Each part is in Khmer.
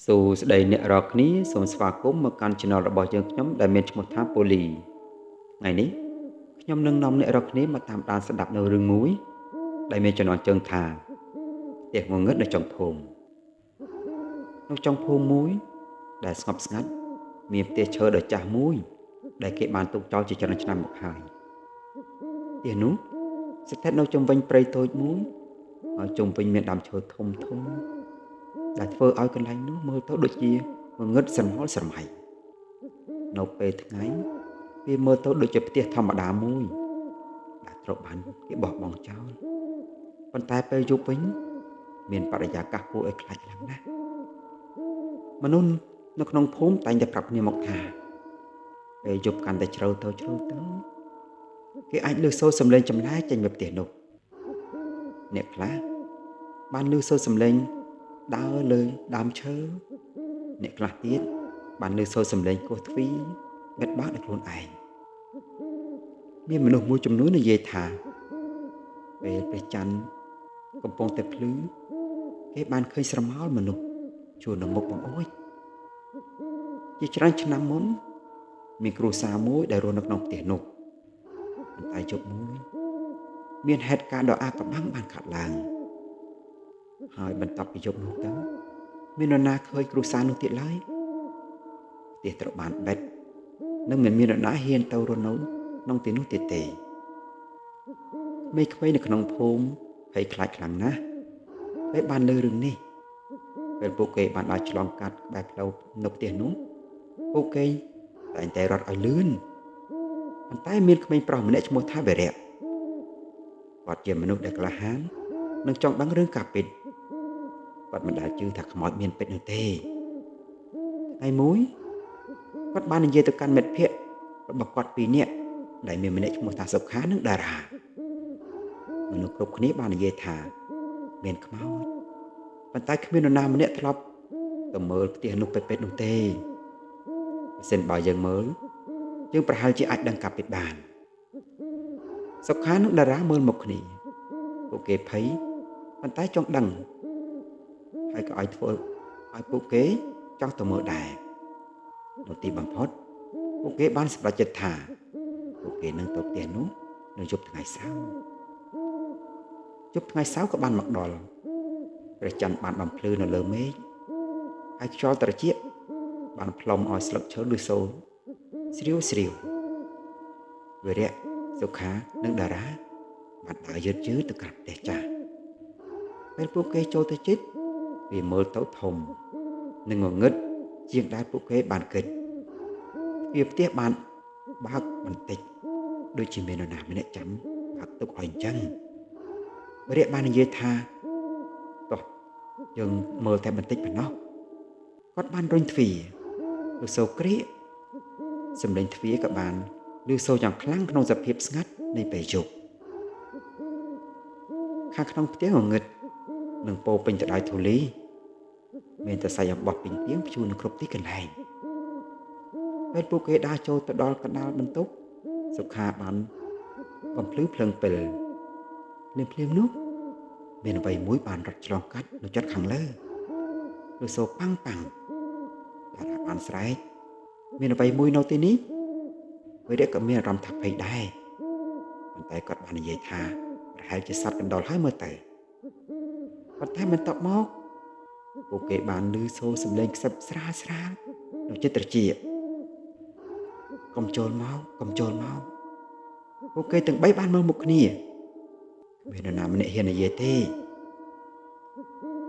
សួស្តីអ្នករាល់គ្នាសូមស្វាគមន៍មកកាន់ Channel របស់យើងខ្ញុំដែលមានឈ្មោះថា Poly ថ្ងៃនេះខ្ញុំនឹងនាំអ្នករាល់គ្នាមកតាមដានស្ដាប់នៅរឿងមួយដែលមានចំណងជើងថាផ្ទះងងឹតនៅចុងភូមិក្នុងចុងភូមិមួយដែលស្ងប់ស្ងាត់មានផ្ទះឈើដ៏ចាស់មួយដែលគេបានទុកចោលជាច្រើនឆ្នាំមកហើយផ្ទះនោះស្ថិតនៅជុំវិញព្រៃតូចមួយហើយជុំវិញមានដើមឈើធំធំដែលធ្វើឲ្យកន្លែងនោះមើលទៅដូចជាងងឹតស្រមោលស្រមៃនៅពេលថ្ងៃវាមើលទៅដូចជាផ្ទះធម្មតាមួយដែលត្រូវបានគេបោះបង់ចោលប៉ុន្តែពេលយប់វិញមានបរិយាកាសគួរឲ្យខ្លាចខ្លាំងណាស់មនុស្សនៅក្នុងភូមិតែងតែប្រាប់គ្នាមកថាពេលយប់កាន់តែជ្រៅទៅគេអាចឮសូរសំឡេងចម្លែកចេញពីផ្ទះនោះអ្នកខ្លះបានឮសូរសំឡេងដើរលើដើមឈើអ្នកខ្លះទៀតបានឮសូរសំឡេងគោះទ្វារបិទបាក់ដោយខ្លួនឯងមានមនុស្សមួយចំនួននិយាយថាពេលព្រះច័ន្ទកំពុងតែភ្លឺគេបានឃើញស្រមោលមនុស្សជួរនៅមុខបង្អួចជាច្រើនឆ្នាំមុនមានគ្រួសារមួយដែលរស់នៅក្នុងផ្ទះនោះប៉ុន្តែយប់មួយមានហេតុការណ៍ដ៏អាថ៌កំបាំងបានកើតឡើងហើយបន្ទាប់ពីយប់នោះទៅមាននរណាឃើញគ្រួសារនោះទៀតឡើយផ្ទះត្រូវបានបិទនិងមិនមាននរណាហ៊ានទៅរស់នៅក្នុងទីនោះទៀតទេមេក្មេងនៅក្នុងភូមិភ័យខ្លាចខ្លាំងណាស់ពេលបានឮរឿងនេះពេលពួកគេបានដើរឆ្លងកាត់ក្បែរផ្លូវនៅផ្ទះនោះពួកគេតែងតែរត់ឲ្យលឿនប៉ុន្តែមានក្មេងប្រុសម្នាក់ឈ្មោះថាវិរៈគាត់ជាមនុស្សដែលក្លាហាននិងចង់ដឹងរឿងការពិតគាត់មិនដែលជឿថាខ្មោចមានពិតនោះទេថ្ងៃមួយគាត់បាននិយាយទៅកាន់មិត្តភក្តិរបស់គាត់ពីរនាក់ដែលមានម្នាក់ឈ្មោះថាសុខានិងតារាមនុស្សគ្រប់គ្នាបាននិយាយថាមានខ្មោចប៉ុន្តែគ្មាននរណាម្នាក់ធ្លាប់ទៅមើលផ្ទះនោះពិតៗនោះទេបើសិនបើយើងមើលយើងប្រហែលជាអាចដឹងការពិតបានសុខានិងតារាមើលមុខគ្នាពួកគេភ័យប៉ុន្តែចង់ដឹងហើយក៏ឲ្យធ្វើឲ្យពួកគេចង់ទៅមើលដែរនៅទីបំផុតពួកគេបានសម្រេចចិត្តថាពួកគេនឹងទៅផ្ទះនោះនៅយប់ថ្ងៃសៅរ៍យប់ថ្ងៃសៅរ៍ក៏បានមកដល់ព្រះច័ន្ទបានបំភ្លឺនៅលើមេឃហើយខ្យល់ត្រជាក់បានផ្លុំឲ្យស្លឹកឈើលឺសូរស្រាវស្រាវវិរៈសុខានិងតារាបានដើរយឺតទៅកាន់ផ្ទះចាស់ពេលពួកគេចូលទៅជិតវាមើលទៅធំនិងងងឹតជាងដែលពួកគេបានគិតវាផ្ទះបានបើកបន្តិចដូចជាមាននរណាម្នាក់ចាំបើកទុកឲ្យអញ្ចឹងវិរៈបាននិយាយថាតោះយើងមើលតែបន្តិចប៉ុណ្ណោះគាត់បានរុញទ្វារលឺសូរក្រៀកសំឡេងទ្វារក៏បានលឺសូរយ៉ាងខ្លាំងក្នុងសភាពស្ងាត់នៃពេលយប់ខាងក្នុងផ្ទះងងឹតនឹងពោពេញទៅដោយធូលីមានតែសាច់អំបោះពីងពីងព្យួរនៅគ្រប់ទីកន្លែងពេលពួកគេដើរចូលទៅដល់កណ្ដាលបន្ទប់សុខាបានបំភ្លឺភ្លើងពិលភ្លាមនោះមានអ្វីមួយបានរត់ឆ្លងកាត់នៅចិត្តខាងលើលឺសូរប៉ាំងប៉ាំងតារាបានស្រែកមានអ្វីមួយនៅទីនេះវិរៈក៏មានអារម្មណ៍ថាភ័យដែរប៉ុន្តែគាត់បាននិយាយថាប្រហែលជាសត្វកណ្ដុរហើយមើលទៅប៉ុន្តែបន្ទាប់មកពួកគេបានឮសូរសំឡេងខ្សឹបស្រាលនៅចិត្តត្រជាកុំចូលមកពួកគេទាំងបីបានមើលមុខគ្នាគ្មាននរណាម្នាក់ហ៊ាននិយាយទេ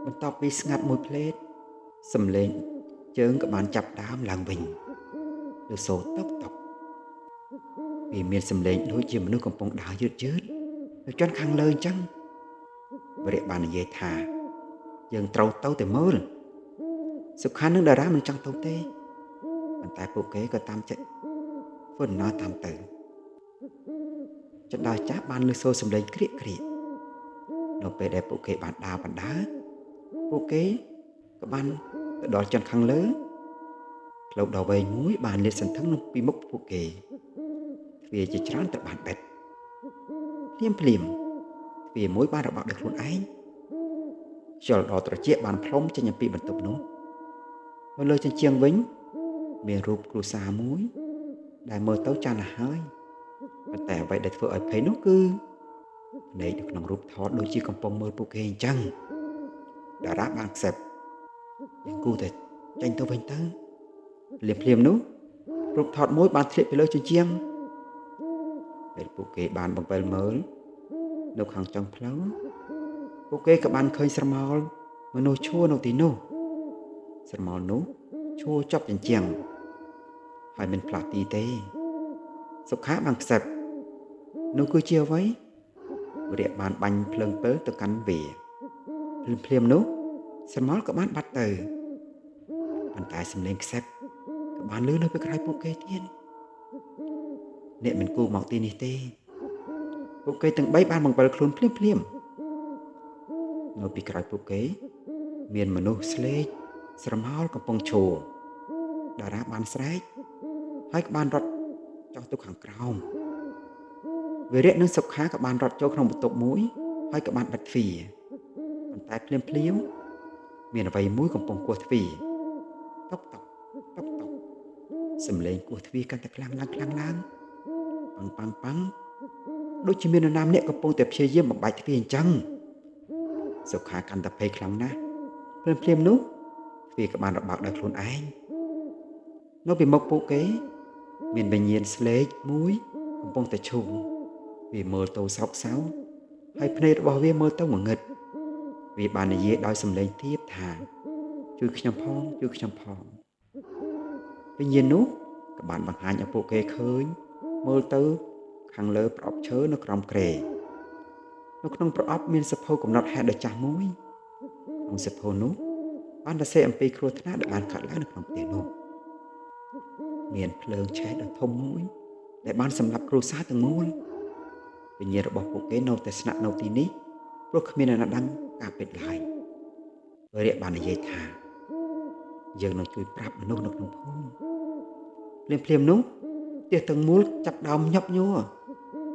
បន្ទាប់ពីស្ងាត់មួយភ្លេតសំឡេងជើងក៏បានចាប់ដើមឡើងវិញឮសូរតុកវាមានសំឡេងដូចជាមនុស្សកំពុងដើរយឺតនៅជន់ខាងលើអញ្ចឹងវិរៈបាននិយាយថាយើងត្រូវទៅតែមើលសុខានិងតារាមិនចង់ទៅទេប៉ុន្តែពួកគេក៏តាមចិត្តធ្វើដំណើរតាមទៅចដាចាស់បានឮសូរសំឡេងក្រៀកនៅពេលដែលពួកគេបានដើរបណ្ដើរពួកគេក៏បានទៅដល់ចន្ទខាងលើផ្លូវដ៏វែងមួយបានលាតសន្ធឹងនៅពីមុខពួកគេទ្វារជាច្រើនត្រូវបានបិទភ្លាមទ្វារមួយបានរបបដោយខ្លួនឯងខ្យល់ដ៏ត្រជាក់បានផ្លុំចេញអំពីបន្ទប់នោះ នៅលើជញ្ជាំងវិញមានរូបគ្រួសារមួយដែលមើលទៅចាស់ណាស់ហើយប៉ុន្តែអ្វីដែលធ្វើឲ្យភ័យនោះគឺភ្នែកនៅក្នុងរូបថតដូចជាកំពុងមើលពួកគេអញ្ចឹងតារាបានខ្សឹបយើងគួរតែចេញទៅវិញទៅភ្លាមនោះរូបថតមួយបានធ្លាក់ពីលើជញ្ជាំងពេលពួកគេបានបង្វិលមើលនៅខាងចុងផ្លូវពួកគេក៏បានឃើញស្រមោលមនុស្សឈួរនៅទីនោះស្រមោលនោះឈួរជាប់ជញ្ជាំងហើយមិនផ្លាស់ទីទេសុខាបានខ្សឹបនោះគឺជាអ្វីវារៀបបានបាញ់ភ្លើងពើទៅកាន់វាភ្លាមនោះស្រមោលក៏បានបាត់ទៅប៉ុន្តែសំឡេងខ្សឹបក៏បានលឺនៅពីក្រោយពួកគេទៀតអ្នកមិនគួរមកទីនេះទេពួកគេទាំង3បានបង្វិលខ្លួនភ្លាមនៅពីក្រោយពួកគេមានមនុស្សស្លេកស្រមោលកំពុងឈរតារាបានស្រែកហើយក៏បានរត់ចុះទៅខាងក្រោមវីរៈនិងសុខាក៏បានរត់ចូលក្នុងបន្ទប់មួយហើយក៏បានបិទទ្វារប៉ុន្តែភ្លាមមានអ្វីមួយកំពុងគោះទ្វារតុកតុកតុកតុកសំឡេងគោះទ្វារកាន់តែខ្លាំងឡើងប៉ាំងដូចជាមាននរណាម្នាក់កំពុងតែព្យាយាមបំបែកទ្វារអញ្ចឹងសុខាកាន់តែភ័យខ្លាំងណាស់ភ្លាមនោះទ្វារក៏បានរបើកដោយខ្លួនឯងនៅពីមុខពួកគេមានវិញ្ញាណស្លេកមួយកំពុងតែឈូសវាមើលទៅសោកសៅហើយភ្នែករបស់វាមើលទៅងងឹតវាបាននិយាយដោយសំឡេងទាបថាជួយខ្ញុំផងវិញ្ញាណនោះក៏បានបង្ហាញឲ្យពួកគេឃើញមើលទៅខាងលើប្រអប់ឈើនៅក្រោមគ្រែនៅក្នុងប្រអប់មានសៀវភៅកំណត់ហេតុដ៏ចាស់មួយក្នុងសៀវភៅនោះបានសរសេរអំពីគ្រោះថ្នាក់ដែលបានកើតឡើងនៅក្នុងផ្ទះនោះមានភ្លើងឆេះដ៏ធំមួយដែលបានសម្លាប់គ្រួសារទាំងមូលវិញ្ញាណរបស់ពួកគេនៅតែស្នាក់នៅទីនេះព្រោះគ្មានអ្នកណាដឹងការពិតឡើយវិរៈបាននិយាយថាយើងនឹងជួយប្រាប់មនុស្សនៅក្នុងភូមិភ្លាមនោះផ្ទះទាំងមូលចាប់ដើមញាប់ញ័រ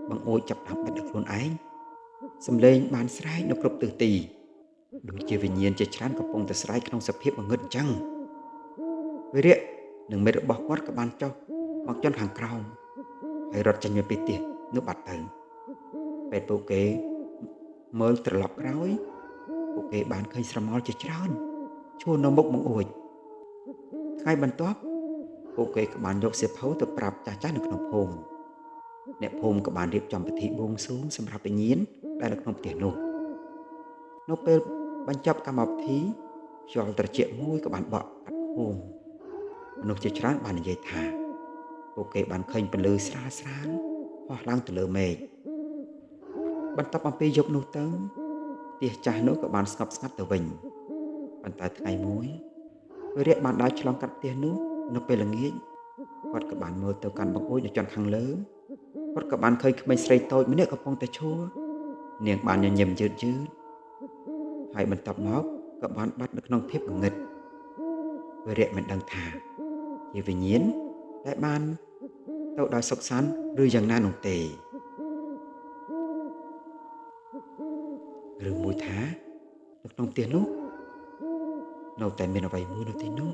បង្អួចចាប់ដើមបិទដោយខ្លួនឯងសំឡេងបានស្រែកនៅគ្រប់ទិសទីដូចជាវិញ្ញាណជាច្រើនកំពុងតែស្រែកក្នុងសភាពងងឹតអញ្ចឹងវិរៈនិងមិត្តរបស់គាត់ក៏បានចុះមកជន់ខាងក្រោមហើយរត់ចេញពីផ្ទះនោះបាត់ទៅពេលពួកគេមើលត្រឡប់ក្រោយពួកគេបានឃើញស្រមោលជាច្រើនឈួរនៅមុខបង្អួចថ្ងៃបន្ទាប់ពួកគេក៏បានយកសៀវភៅទៅប្រាប់ចាស់ៗនៅក្នុងភូមិអ្នកភូមិក៏បានរៀបចំពិធីបួងសួងសម្រាប់វិញ្ញាណដែលនៅក្នុងផ្ទះនោះនៅពេលបញ្ចប់កម្មវិធីខ្យល់ត្រជាក់មួយក៏បានបក់កាត់ភូមិមនុស្សជាច្រើនបាននិយាយថាពួកគេបានឃើញពន្លឺស្រាលហោះឡើងទៅលើមេឃបន្ទាប់អំពីយប់នោះទៅផ្ទះចាស់នោះក៏បានស្ងប់ស្ងាត់ទៅវិញប៉ុន្តែថ្ងៃមួយវិរៈបានដើរឆ្លងកាត់ផ្ទះនោះនៅពេលល្ងាចគាត់ក៏បានមើលទៅកាន់បង្អួចនៅជាន់ខាងលើគាត់ក៏បានឃើញក្មេងស្រីតូចម្នាក់កំពុងតែឈរនាងបានញញឹមយឺតហើយបន្ទាប់មកក៏បានបាត់នៅក្នុងភាពងងឹតវិរៈមិនដឹងថាជាវិញ្ញាណដែលបានទៅដោយសុខសាន្តឬយ៉ាងណានោះទេឬមួយថានៅក្នុងផ្ទះនោះនៅតែមានអ្វីមួយនៅទីនោះ